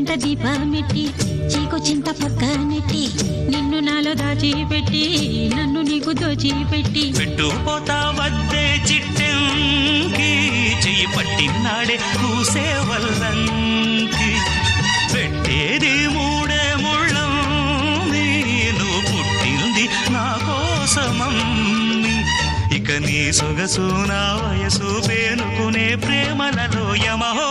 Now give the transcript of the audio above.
చెంత దీపమెట్టి చీకు చింత పక్క నెట్టి నిన్ను నాలో దాచిపెట్టి నన్ను నీకు దోచిపెట్టి పెట్టుపోతా వద్దే చిట్టంకి చెయ్యి పట్టినాడే కూసే వల్లంకి పెట్టేది మూడే ముళ్ళం నువ్వు పుట్టింది నా కోసమమ్మి ఇక నీ సొగసు నా వయసు పేనుకునే ప్రేమలలో యమహో